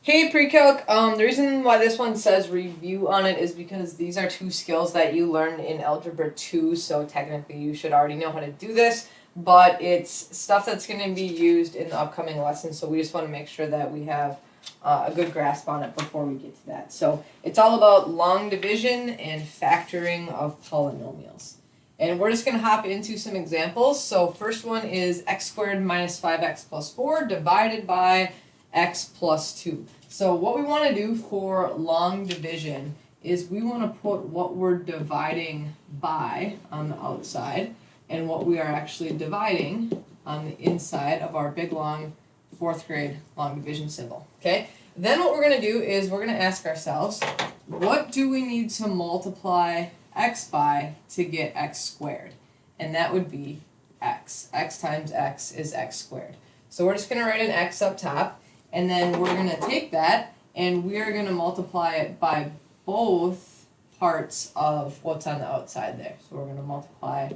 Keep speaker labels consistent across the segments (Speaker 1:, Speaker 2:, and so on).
Speaker 1: Hey pre-calc, the reason why this one says review on it is because these are two skills that you learned in Algebra 2, so technically you should already know how to do this, but it's stuff that's going to be used in the upcoming lessons, so we just want to make sure that we have a good grasp on it before we get to that. So it's all about long division and factoring of polynomials. And we're just going to hop into some examples. So first one is x squared minus 5x plus 4 divided by x plus 2. So what we want to do for long division is we want to put what we're dividing by on the outside and what we are actually dividing on the inside of our big long 4th grade long division symbol. Okay? Then what we're going to do is we're going to ask ourselves, what do we need to multiply x by to get x squared? And that would be x. X times x is x squared. So we're just going to write an x up top. And then we're going to take that and we're going to multiply it by both parts of what's on the outside there. So we're going to multiply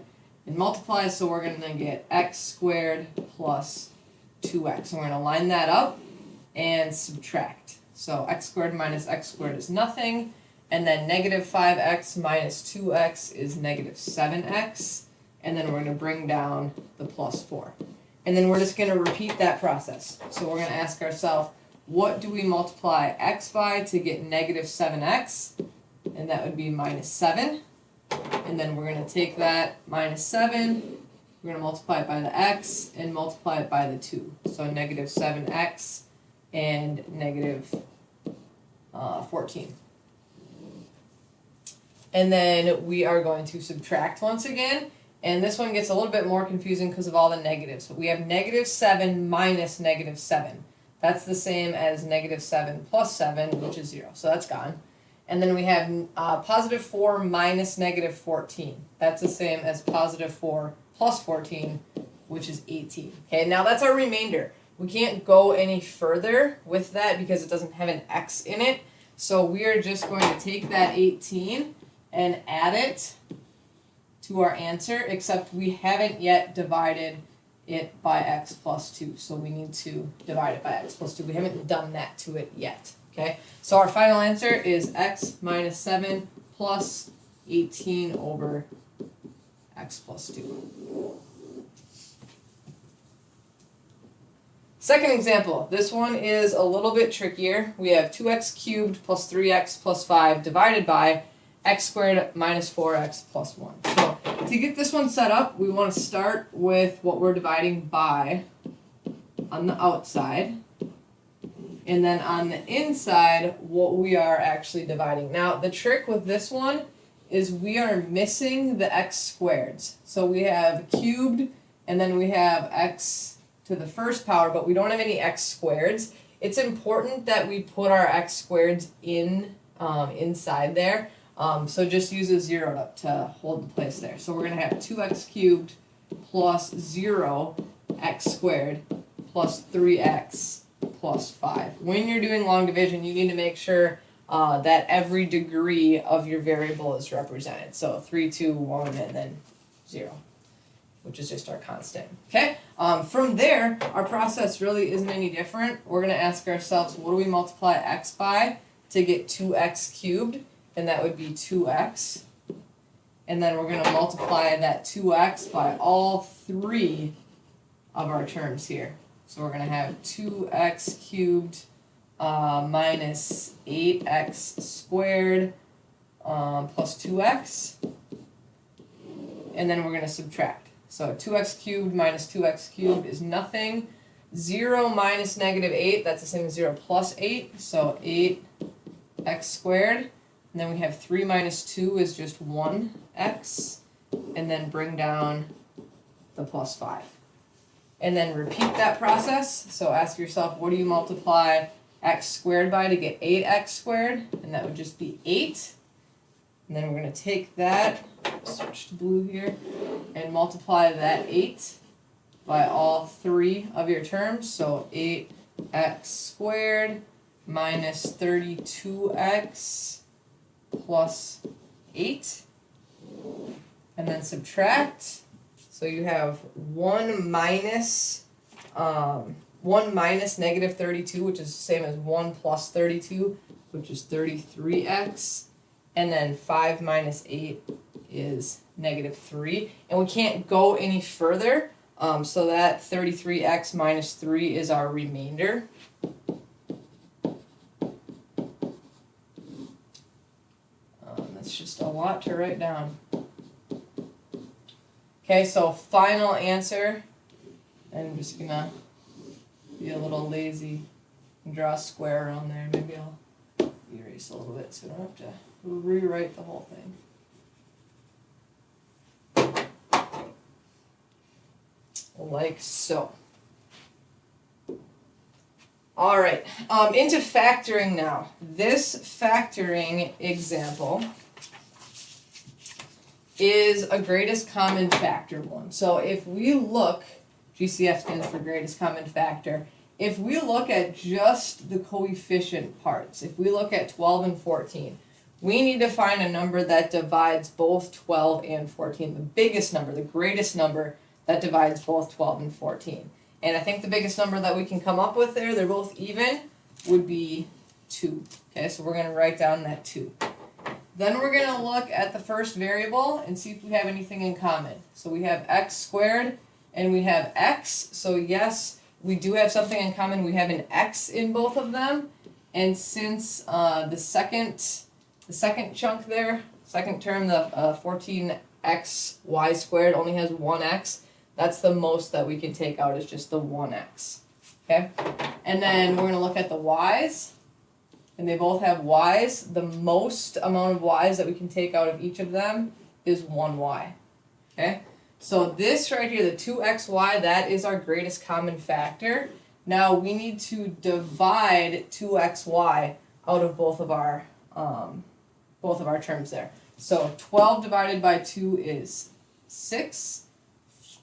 Speaker 1: and multiply, so we're going to get x squared plus 2x. And we're going to line that up and subtract. So x squared minus x squared is nothing. And then negative 5x minus 2x is negative 7x. And then we're going to bring down the plus 4. And then we're just going to repeat that process. So we're going to ask ourselves, what do we multiply x by to get negative 7x? And that would be minus 7. And then we're going to take that minus 7, we're going to multiply it by the x, and multiply it by the 2. So negative 7x and negative 14. And then we are going to subtract once again. And this one gets a little bit more confusing because of all the negatives. But we have negative 7 minus negative 7. That's the same as negative 7 plus 7, which is 0. So that's gone. And then we have positive 4 minus negative 14. That's the same as positive 4 plus 14, which is 18. Okay, now that's our remainder. We can't go any further with that because it doesn't have an x in it. So we are just going to take that 18 and add it to our answer, except we haven't yet divided it by x plus 2. So we need to divide it by x plus 2. We haven't done that to it yet. Okay, so our final answer is x minus 7 plus 18 over x plus 2. Second example, this one is a little bit trickier. We have 2x cubed plus 3x plus 5 divided by x squared minus 4x plus 1. So to get this one set up, we want to start with what we're dividing by on the outside. And then on the inside, what we are actually dividing. Now, the trick with this one is we are missing the x squareds. So we have cubed, and then we have x to the first power, but we don't have any x squareds. It's important that we put our x squareds in inside there. So just use a 0 to hold the place there. So we're going to have 2x cubed plus 0 x squared plus 3x plus 5. When you're doing long division, you need to make sure that every degree of your variable is represented. So 3, 2, 1, and then 0, which is just our constant. Okay? From there, our process really isn't any different. We're going to ask ourselves, what do we multiply x by to get 2x cubed? And that would be 2x. And then we're going to multiply that 2x by all three of our terms here. So we're going to have 2x cubed minus 8x squared plus 2x. And then we're going to subtract. So 2x cubed minus 2x cubed is nothing. 0 minus negative 8, that's the same as 0 plus 8. So 8x squared. And then we have 3 minus 2 is just 1x. And then bring down the plus 5. And then repeat that process. So ask yourself, what do you multiply x squared by to get 8x squared? And that would just be 8. And then we're going to take that, switch to blue here, and multiply that 8 by all three of your terms. So 8x squared minus 32x plus 8, and then subtract. So you have 1 minus 1 minus negative 32, which is the same as 1 plus 32, which is 33x. And then 5 minus 8 is negative 3. And we can't go any further, so that 33x minus 3 is our remainder. That's just a lot to write down. Okay, so final answer. I'm just going to be a little lazy and draw a square around there. Maybe I'll erase a little bit so I don't have to rewrite the whole thing. Like so. All right, into factoring now. This factoring example is a greatest common factor one. So if we look, GCF stands for greatest common factor. If we look at just the coefficient parts, if we look at 12 and 14, we need to find a number that divides both 12 and 14. The biggest number, the greatest number that divides both 12 and 14. And I think the biggest number that we can come up with there, they're both even, would be 2. Okay, so we're going to write down that 2. Then we're going to look at the first variable and see if we have anything in common. So we have x squared and we have x. So yes, we do have something in common. We have an x in both of them. And since the second chunk there, second term, the 14xy squared only has 1x, that's the most that we can take out is just the 1x. Okay? And then we're going to look at the y's. And they both have y's. The most amount of y's that we can take out of each of them is 1y. Okay? So this right here, the 2xy, that is our greatest common factor. Now we need to divide 2xy out of both of our terms there. So 12 divided by 2 is 6.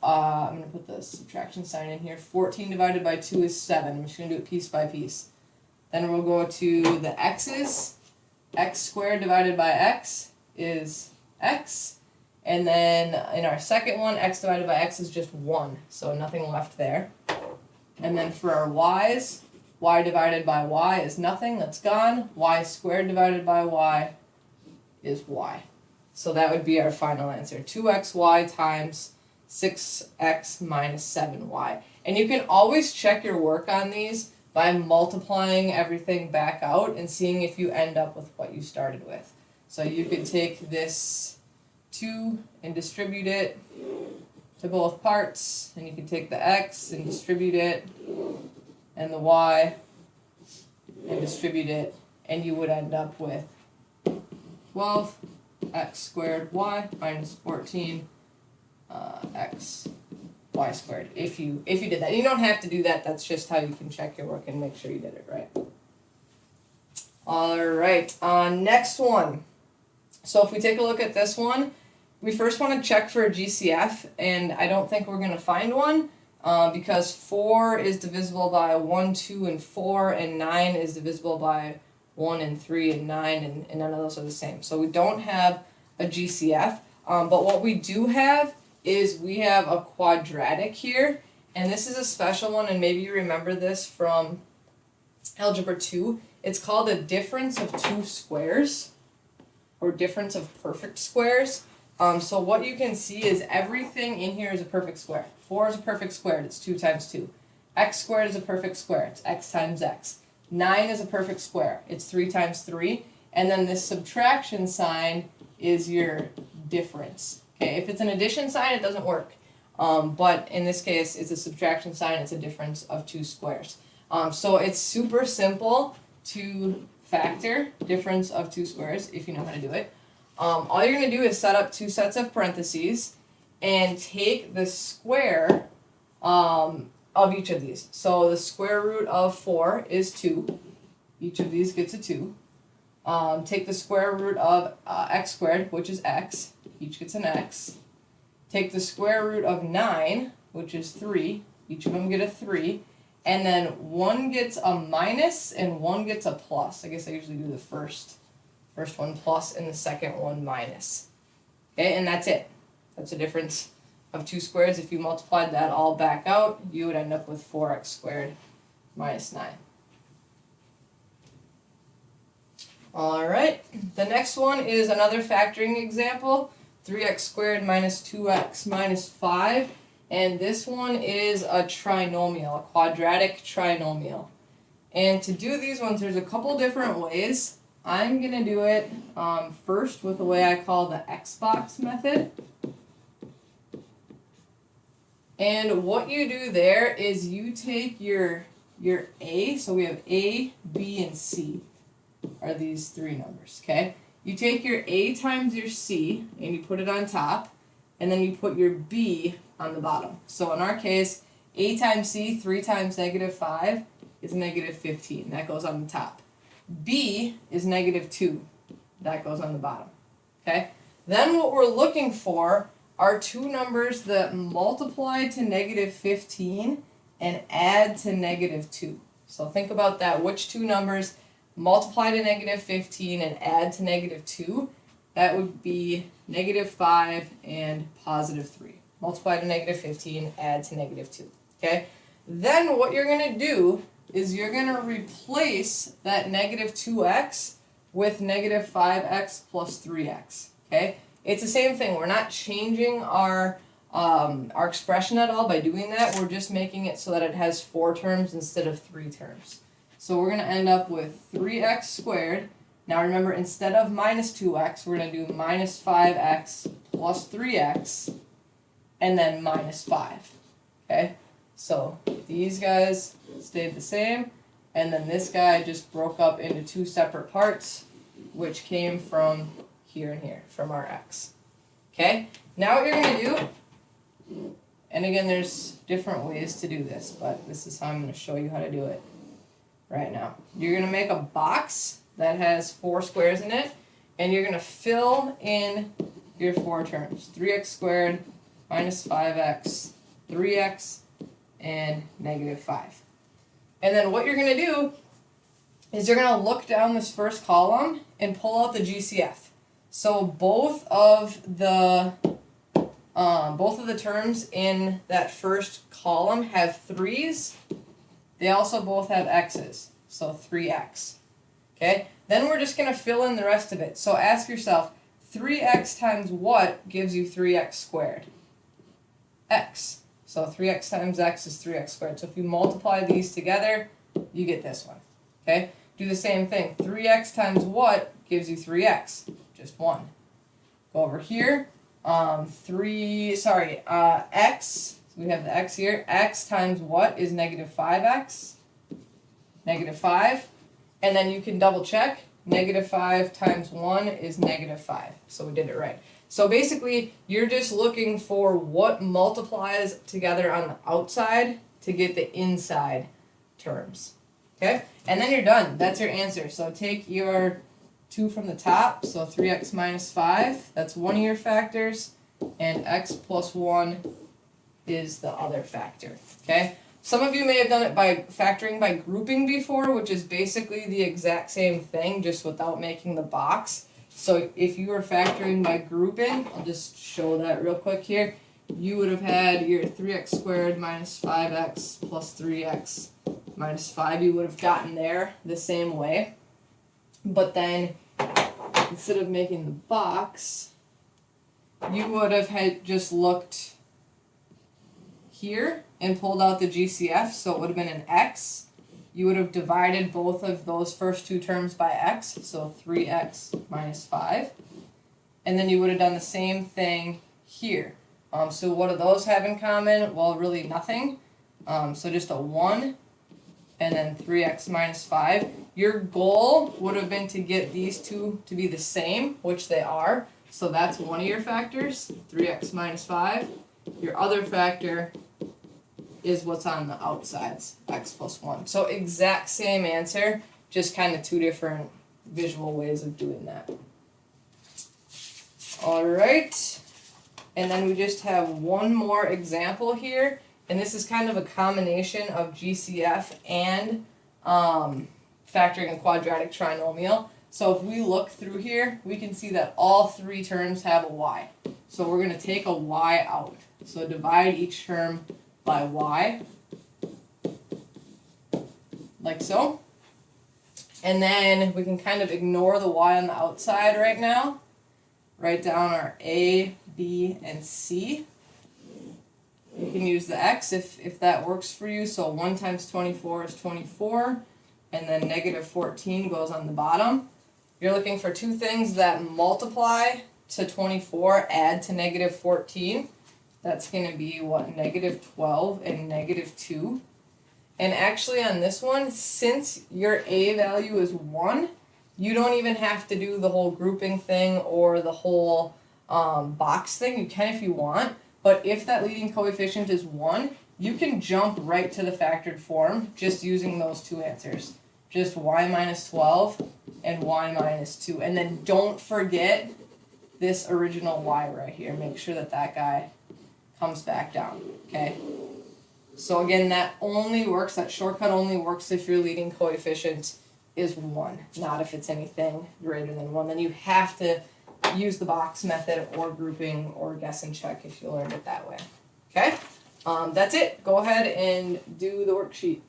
Speaker 1: I'm going to put the subtraction sign in here. 14 divided by 2 is 7. I'm just going to do it piece by piece. Then we'll go to the x's. X squared divided by x is x. And then in our second one, x divided by x is just 1. So nothing left there. And then for our y's, y divided by y is nothing. That's gone. Y squared divided by y is y. So that would be our final answer. 2xy times 6x minus 7y. And you can always check your work on these by multiplying everything back out and seeing if you end up with what you started with. So you could take this 2 and distribute it to both parts, and you can take the x and distribute it, and the y and distribute it, and you would end up with 12x squared y minus 14 x y squared. If you did that, you don't have to do that. That's just how you can check your work and make sure you did it right. All right, next one. So if we take a look at this one, we first want to check for a GCF, and I don't think we're going to find one because 4 is divisible by 1, 2, and 4, and 9 is divisible by 1 and 3 and 9, and none of those are the same. So we don't have a GCF, but what we do have is we have a quadratic here, and this is a special one, and maybe you remember this from Algebra 2. It's called a difference of two squares, or difference of perfect squares. So what you can see is everything in here is a perfect square. 4 is a perfect square, it's 2 times 2. X squared is a perfect square, it's x times x. 9 is a perfect square, it's 3 times 3. And then this subtraction sign is your difference. Okay, if it's an addition sign, it doesn't work. But in this case, it's a subtraction sign, it's a difference of two squares. So it's super simple to factor difference of two squares if you know how to do it. All you're going to do is set up two sets of parentheses and take the square of each of these. So the square root of 4 is 2. Each of these gets a 2. Take the square root of x squared, which is x. Each gets an x. Take the square root of 9, which is 3. Each of them get a 3. And then one gets a minus and one gets a plus. I guess I usually do the first one plus and the second one minus. Okay, and that's it. That's a difference of two squares. If you multiplied that all back out, you would end up with 4x squared minus 9. Alright, the next one is another factoring example, 3x squared minus 2x minus 5, and this one is a trinomial, a quadratic trinomial. And to do these ones, there's a couple different ways. I'm going to do it first with the way I call the Xbox method. And what you do there is you take your A, so we have A, B, and C are these three numbers, okay? You take your A times your C and you put it on top, and then you put your B on the bottom. So in our case, A times C, 3 times negative 5 is negative 15. That goes on the top. B is negative 2. That goes on the bottom, okay? Then what we're looking for are two numbers that multiply to negative 15 and add to negative 2. So think about that. Which two numbers multiply to negative 15 and add to negative 2? That would be negative 5 and positive 3. Multiply to negative 15, add to negative 2. Okay? Then what you're going to do is you're going to replace that negative 2x with negative 5x plus 3x. Okay? It's the same thing. We're not changing our expression at all by doing that. We're just making it so that it has 4 terms instead of 3 terms. So we're going to end up with 3x squared. Now remember, instead of minus 2x, we're going to do minus 5x plus 3x, and then minus 5. Okay? So these guys stayed the same, and then this guy just broke up into 2 separate parts, which came from here and here, from our x. Okay? Now what you're going to do, and again, there's different ways to do this, but this is how I'm going to show you how to do it right now. You're going to make a box that has 4 squares in it, and you're going to fill in your 4 terms. 3x squared minus 5x, 3x, and negative 5. And then what you're going to do is you're going to look down this first column and pull out the GCF. So both of the terms in that first column have 3's. They also both have x's, so 3x. Okay? Then we're just going to fill in the rest of it. So ask yourself, 3x times what gives you 3x squared? X. So 3x times x is 3x squared. So if you multiply these together, you get this one. Okay? Do the same thing. 3x times what gives you 3x? Just 1. Go over here. X. So we have the x here. X times what is negative 5x? Negative 5. And then you can double check. Negative 5 times 1 is negative 5. So we did it right. So basically, you're just looking for what multiplies together on the outside to get the inside terms. Okay? And then you're done. That's your answer. So take your 2 from the top. So 3x minus 5. That's one of your factors. And x plus 1 is the other factor. Okay? Some of you may have done it by factoring by grouping before, which is basically the exact same thing, just without making the box. So if you were factoring by grouping, I'll just show that real quick here. You would have had your 3x squared minus 5x plus 3x minus 5. You would have gotten there the same way. But then, instead of making the box, you would have had just looked here and pulled out the GCF, so it would have been an x. You would have divided both of those first 2 terms by x, so 3x minus 5. And then you would have done the same thing here. So what do those have in common? Well, really nothing. So just a 1, and then 3x minus 5. Your goal would have been to get these two to be the same, which they are. So that's one of your factors, 3x minus 5. Your other factor is what's on the outsides, x plus 1. So exact same answer, just kind of 2 different visual ways of doing that. Alright, and then we just have one more example here, and this is kind of a combination of GCF and factoring a quadratic trinomial. So if we look through here, we can see that all 3 terms have a y. So we're going to take a y out. So divide each term by y. like so. And then we can kind of ignore the y on the outside right now. Write down our A, B, and C. You can use the x if that works for you. So 1 times 24 is 24, and then negative 14 goes on the bottom. You're looking for two things that multiply to 24, add to negative 14. That's going to be what, negative 12 and negative 2. And actually on this one, since your A value is 1, you don't even have to do the whole grouping thing or the whole box thing. You can if you want. But if that leading coefficient is 1, you can jump right to the factored form just using those two answers. Just y minus 12 and y minus 2. And then don't forget this original y right here. Make sure that that guy comes back down, okay? So again, that only works, that shortcut only works if your leading coefficient is 1, not if it's anything greater than 1. Then you have to use the box method or grouping or guess and check if you learned it that way. Okay? That's it. Go ahead and do the worksheet.